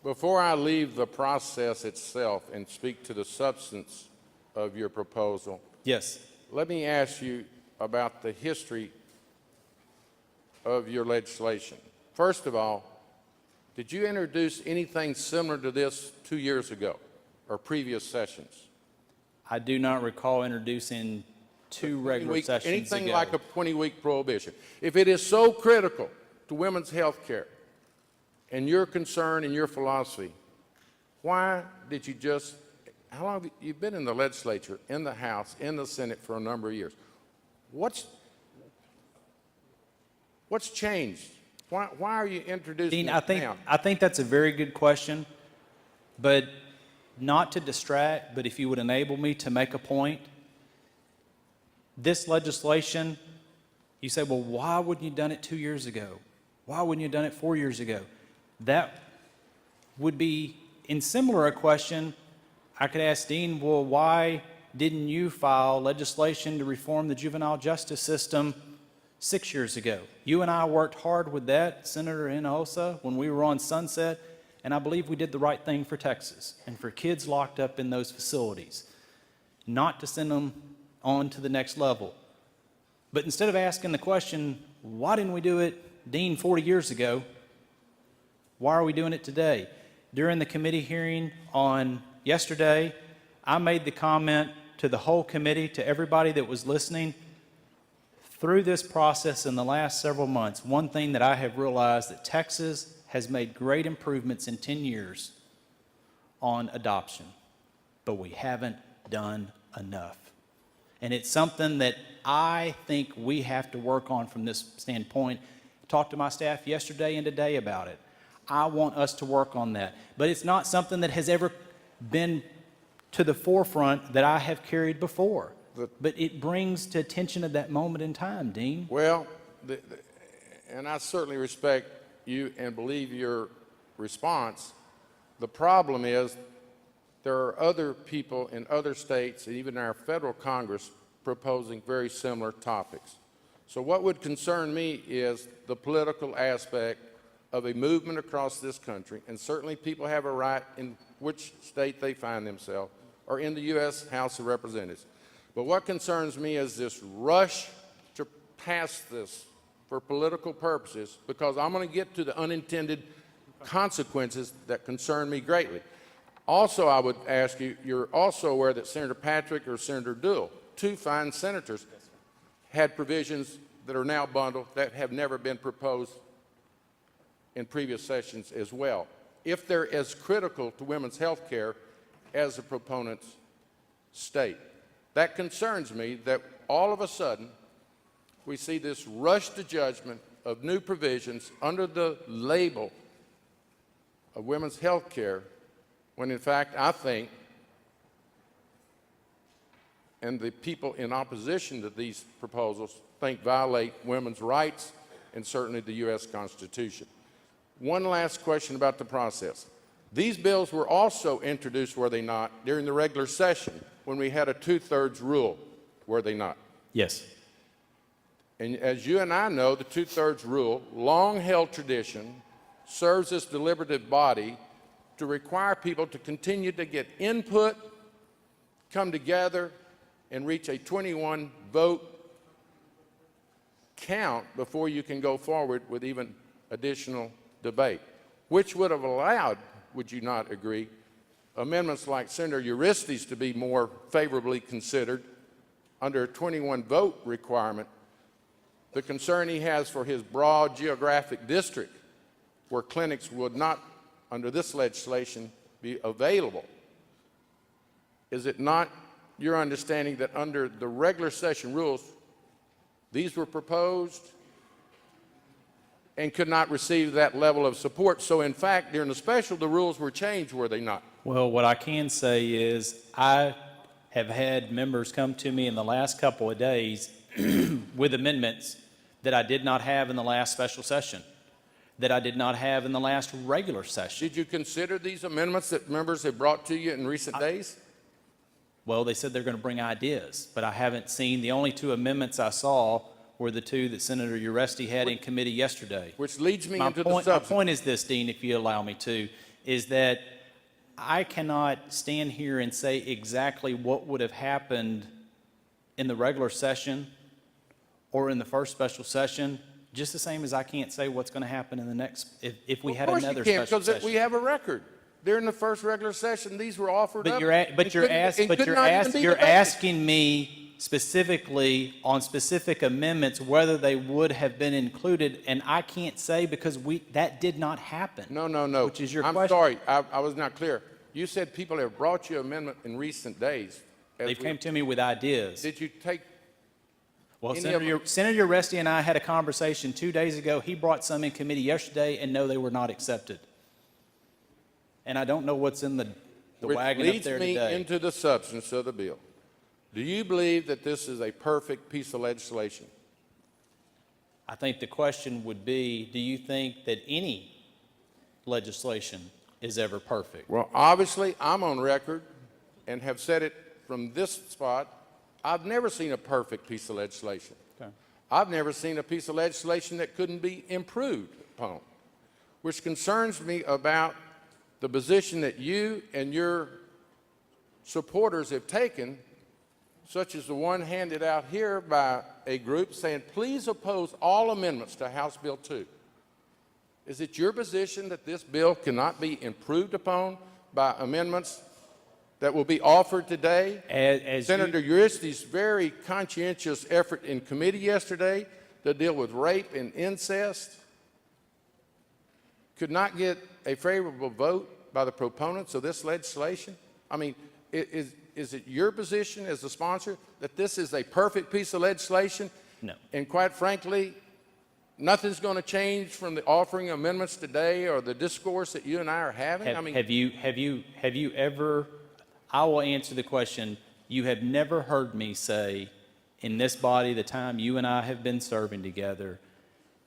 Before I leave the process itself and speak to the substance of your proposal, Yes. let me ask you about the history of your legislation. First of all, did you introduce anything similar to this 2 years ago or previous sessions? I do not recall introducing two regular sessions Anything ago. like a 20-week prohibition. If it is so critical to women's health care and your concern and your philosophy, why did you just, how long have you been in the legislature, in the House, in the Senate for a number of years? What's changed? Why are you introducing Dean, it now? I think that's a very good question, but not to distract, but if you would enable me to make a point. This legislation, you say, well, why wouldn't you have done it 2 years ago? Why wouldn't you have done it 4 years ago? That would be, in similar a question, I could ask Dean, well, why didn't you file legislation to reform the juvenile justice system 6 years ago? You and I worked hard with that, Senator Hinojosa, when we were on Sunset, and I believe we did the right thing for Texas and for kids locked up in those facilities, not to send them on to the next level. But instead of asking the question, why didn't we do it, Dean, 40 years ago, why are we doing it today? During the committee hearing on yesterday, I made the comment to the whole committee, to everybody that was listening, through this process in the last several months, one thing that I have realized that Texas has made great improvements in 10 years on adoption, but we haven't done enough. And it's something that I think we have to work on from this standpoint. Talked to my staff yesterday and today about it. I want us to work on that. But it's not something that has ever been to the forefront that I have carried before. But it brings to attention at that moment in time, Dean. Well, and I certainly respect you and believe your response. The problem is there are other people in other states and even our federal Congress proposing very similar topics. So what would concern me is the political aspect of a movement across this country, and certainly people have a right in which state they find themselves or in the U.S. House of Representatives. But what concerns me is this rush to pass this for political purposes, because I'm going to get to the unintended consequences that concern me greatly. Also, I would ask you, you're also aware that Senator Patrick or Senator Deuel, two fine senators, had provisions that are now bundled that have never been proposed in previous sessions as well, if they're as critical to women's health care as the proponents state. That concerns me that all of a sudden we see this rush to judgment of new provisions under the label of women's health care, when in fact I think, and the people in opposition to these proposals think violate women's rights and certainly the U.S. Constitution. One last question about the process. These bills were also introduced, were they not, during the regular session when we had a 2/3 rule, were they not? Yes. And as you and I know, the 2/3 rule, long-held tradition, serves this deliberative body to require people to continue to get input, come together, and reach a 21 vote count before you can go forward with even additional debate, which would have allowed, would you not agree, amendments like Senator Uristi's to be more favorably considered under a 21 vote requirement. The concern he has for his broad geographic district where clinics would not, under this legislation, be available. Is it not your understanding that under the regular session rules, these were proposed and could not receive that level of support? So in fact, during the special, the rules were changed, were they not? Well, what I can say is I have had members come to me in the last couple of days with amendments that I did not have in the last special session, that I did not have in the last regular session. Did you consider these amendments that members have brought to you in recent days? Well, they said they're going to bring ideas, but I haven't seen, the only two amendments I saw were the two that Senator Uristi had in committee yesterday. Which leads me into the My substance. point is this, Dean, if you allow me to, is that I cannot stand here and say exactly what would have happened in the regular session or in the first special session, just the same as I can't say what's going to happen in the next, if we had another Of course you special can't, session. because we have a record. During the first regular session, these were offered But up. you're asking me specifically on specific amendments whether they would have been included, and I can't say because that did not happen. No. Which is your I'm question. sorry, I was not clear. You said people have brought you amendment in recent days. They came to me with ideas. Did you take, Well, any Senator Uresti and I had a conversation 2 days ago. He brought some in committee yesterday, and no, they were not accepted. And I don't know what's in the which wagon up leads there me today. into the substance of the bill. Do you believe that this is a perfect piece of legislation? I think the question would be, do you think that any legislation is ever perfect? Well, obviously, I'm on record and have said it from this spot. I've never seen a perfect piece of legislation. Okay. I've never seen a piece of legislation that couldn't be improved upon, which concerns me about the position that you and your supporters have taken, such as the one handed out here by a group saying, please oppose all amendments to House Bill 2. Is it your position that this bill cannot be improved upon by amendments that will be offered today? Senator Uristi's very conscientious effort in committee yesterday to deal with rape and incest could not get a favorable vote by the proponents of this legislation? I mean, is it your position as the sponsor that this is a perfect piece of legislation? No. And quite frankly, nothing's going to change from the offering amendments today or the discourse that you and I are having? Have you ever, I will answer the question, you have never heard me say in this body, the time you and I have been serving together,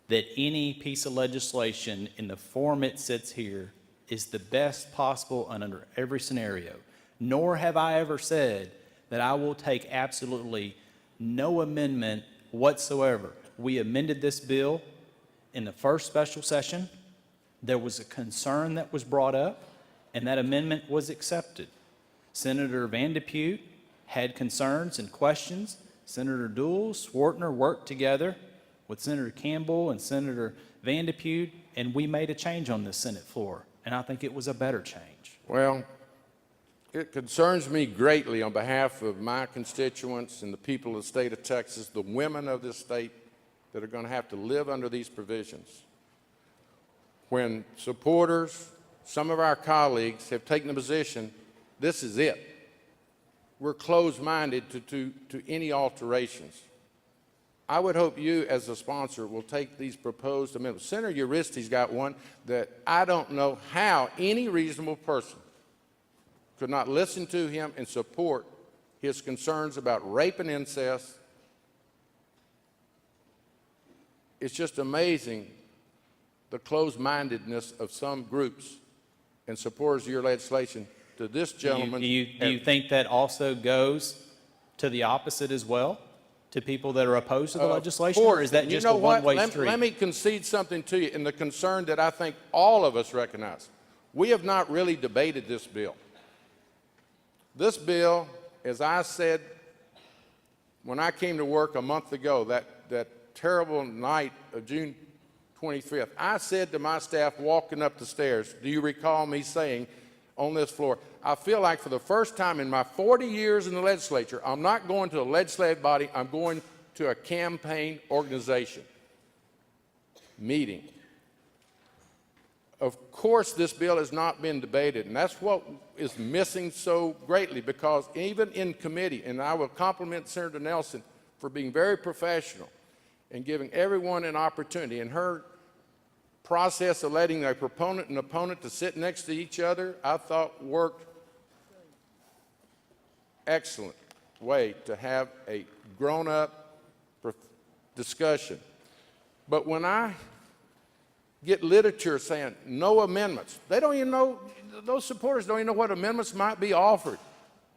that any piece of legislation in the form it sits here is the best possible under every scenario. Nor have I ever said that I will take absolutely no amendment whatsoever. We amended this bill in the first special session. There was a concern that was brought up, and that amendment was accepted. Senator Van de Putte had concerns and questions. Senator Dool, Swartner worked together with Senator Campbell and Senator Van de Putte, and we made a change on the Senate floor, and I think it was a better change. Well, it concerns me greatly on behalf of my constituents and the people of the state of Texas, the women of this state that are going to have to live under these provisions. When supporters, some of our colleagues have taken the position, this is it. We're closed-minded to any alterations. I would hope you, as a sponsor, will take these proposed amendments. Senator Uristi's got one that I don't know how any reasonable person could not listen to him and support his concerns about rape and incest. It's just amazing the closed-mindedness of some groups and supporters of your legislation to this gentleman. Do you think that also goes to the opposite as well, to people that are opposed to the legislation, or is that just a one-way street? Let me concede something to you in the concern that I think all of us recognize. We have not really debated this bill. This bill, as I said when I came to work a month ago, that terrible night of June 25th, I said to my staff walking up the stairs, do you recall me saying on this floor, I feel like for the first time in my 40 years in the legislature, I'm not going to a legislative body, I'm going to a campaign organization meeting. Of course, this bill has not been debated, and that's what is missing so greatly, because even in committee, and I will compliment Senator Nelson for being very professional and giving everyone an opportunity, and her process of letting a proponent and opponent to sit next to each other, I thought worked excellent way to have a grown-up discussion. But when I get literature saying no amendments, they don't even know, those supporters don't even know what amendments might be offered.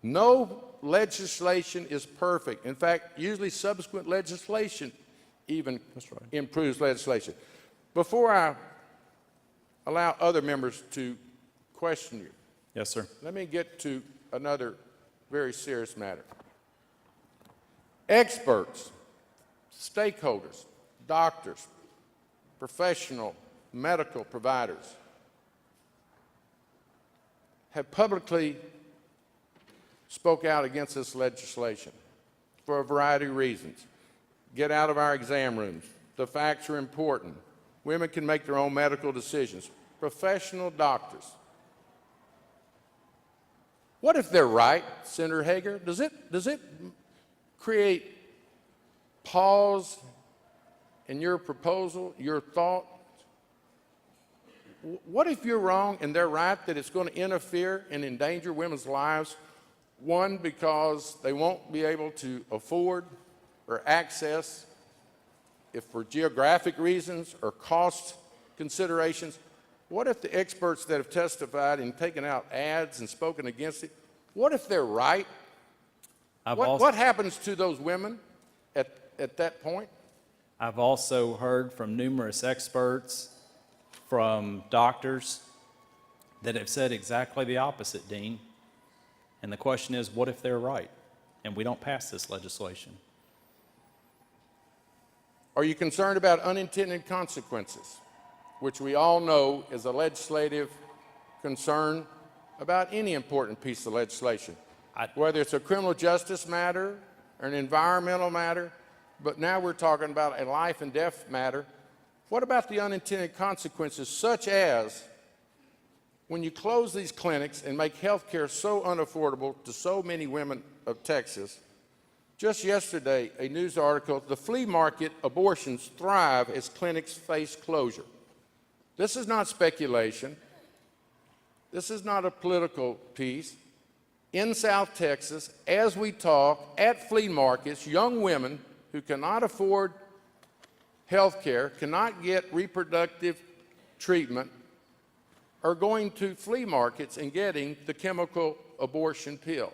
No legislation is perfect. In fact, usually subsequent legislation even improves legislation. Before I allow other members to question you. Yes, sir. Let me get to another very serious matter. Experts, stakeholders, doctors, professional medical providers have publicly spoke out against this legislation for a variety of reasons. Get out of our exam rooms. The facts are important. Women can make their own medical decisions. Professional doctors. What if they're right, Senator Hager? Does it create pause in your proposal, your thought? What if you're wrong and they're right that it's going to interfere and endanger women's lives? One, because they won't be able to afford or access, if for geographic reasons or cost considerations. What if the experts that have testified and taken out ads and spoken against it, what if they're right? What happens to those women at that point? I've also heard from numerous experts, from doctors, that have said exactly the opposite, Dean. And the question is, what if they're right and we don't pass this legislation? Are you concerned about unintended consequences, which we all know is a legislative concern about any important piece of legislation, whether it's a criminal justice matter or an environmental matter, but now we're talking about a life and death matter. What about the unintended consequences, such as when you close these clinics and make health care so unaffordable to so many women of Texas? Just yesterday, a news article, the flea market abortions thrive as clinics face closure. This is not speculation. This is not a political piece. In South Texas, as we talk, at flea markets, young women who cannot afford health care, cannot get reproductive treatment, are going to flea markets and getting the chemical abortion pill,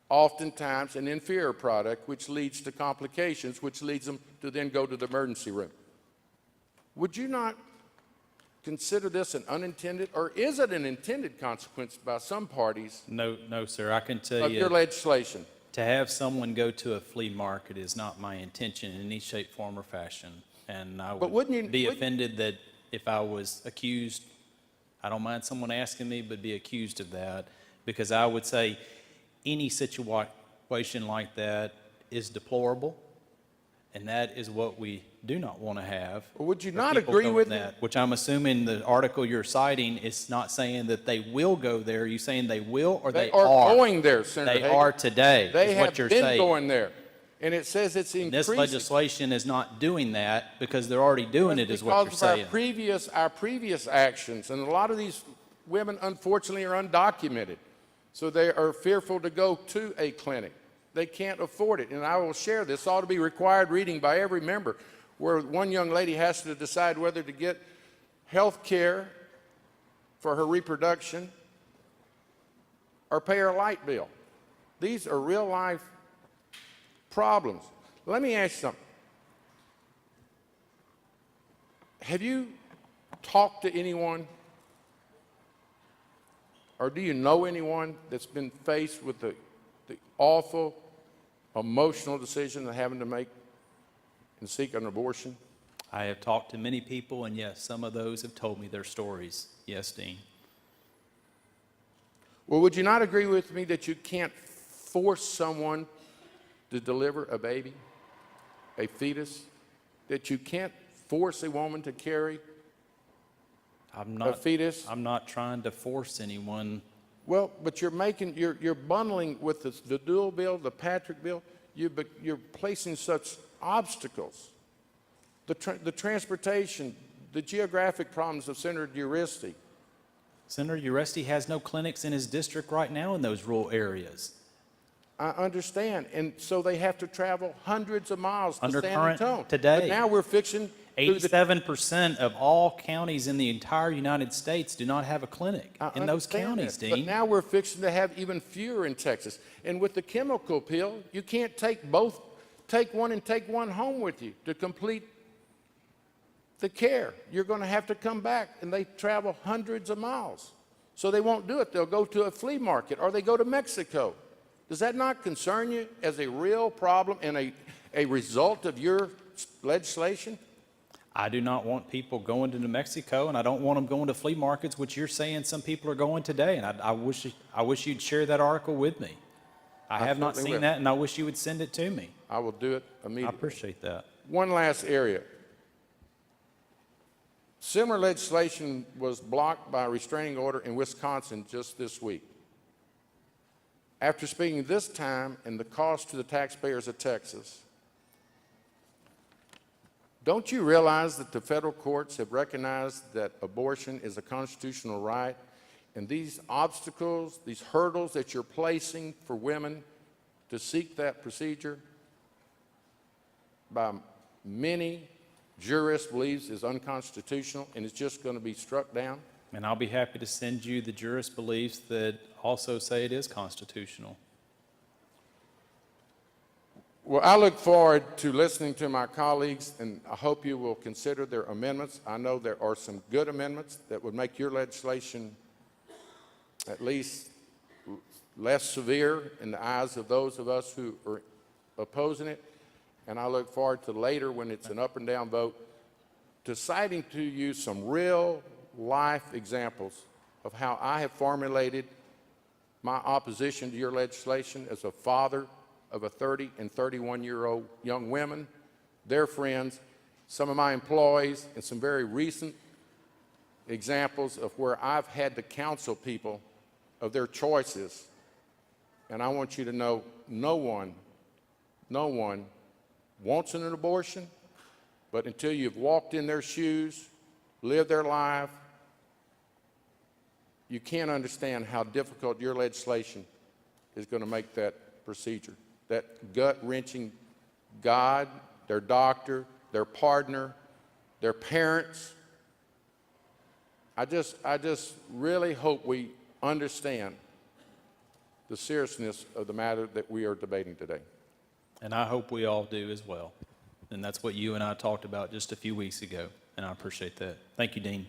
oftentimes an inferior product, which leads to complications, which leads them to then go to the emergency room. Would you not consider this an unintended, or is it an intended consequence by some parties No, sir. I can tell of you, your legislation? to have someone go to a flea market is not my intention in any shape, form, or fashion. And I But would wouldn't you- be offended that if I was accused, I don't mind someone asking me, but be accused of that, because I would say any situation like that is deplorable, and that is what we do not want to have. Well, would you for not people agree going with that? Which I'm assuming the article you're citing is not saying that they will go there. Are you saying they will, or They they are going there, Senator They Hager. are today, They is have what you're been saying. going there, and it says it's This increasing. legislation is not doing that because they're already doing it, is what you're Because of saying. our previous actions, and a lot of these women, unfortunately, are undocumented, so they are fearful to go to a clinic. They can't afford it, and I will share this. Ought to be required reading by every member, where one young lady has to decide whether to get health care for her reproduction or pay her light bill. These are real life problems. Let me ask you something. Have you talked to anyone, or do you know anyone that's been faced with the awful emotional decision of having to make and seek an abortion? I have talked to many people, and yes, some of those have told me their stories. Yes, Dean. Well, would you not agree with me that you can't force someone to deliver a baby, a fetus, that you can't force a woman to carry a fetus? I'm not trying to force anyone. Well, but you're bundling with the dual bill, the Patrick bill. You're placing such obstacles. The transportation, the geographic problems of Senator Uresti. Senator Uresti has no clinics in his district right now in those rural areas. I understand, and so they have to travel hundreds of miles to San Undercurrent Antonio. today. But now we're fixing 87% of all counties in the entire United States do not have a clinic in those counties, that, Dean. But now we're fixing to have even fewer in Texas. And with the chemical pill, you can't take one and take one home with you to complete the care. You're going to have to come back, and they travel hundreds of miles. So they won't do it. They'll go to a flea market or they go to Mexico. Does that not concern you as a real problem and a result of your legislation? I do not want people going to New Mexico, and I don't want them going to flea markets, which you're saying some people are going today. And I wish you'd share that article with me. I have not certainly seen will. that, and I wish you would send it to me. I will do it I immediately. appreciate that. One last area. Similar legislation was blocked by a restraining order in Wisconsin just this week. After speaking this time and the cost to the taxpayers of Texas, don't you realize that the federal courts have recognized that abortion is a constitutional right, and these obstacles, these hurdles that you're placing for women to seek that procedure by many jurists believes is unconstitutional and is just going to be struck down? And I'll be happy to send you the jurist beliefs that also say it is constitutional. Well, I look forward to listening to my colleagues, and I hope you will consider their amendments. I know there are some good amendments that would make your legislation at least less severe in the eyes of those of us who are opposing it. And I look forward to later, when it's an up and down vote, to citing to you some real life examples of how I have formulated my opposition to your legislation as a father of a 30 and 31-year-old young women, their friends, some of my employees, and some very recent examples of where I've had to counsel people of their choices. And I want you to know no one wants an abortion, but until you've walked in their shoes, lived their life, you can't understand how difficult your legislation is going to make that procedure. That gut-wrenching God, their doctor, their partner, their parents. I just really hope we understand the seriousness of the matter that we are debating today. And I hope we all do as well. And that's what you and I talked about just a few weeks ago, and I appreciate that. Thank you, Dean.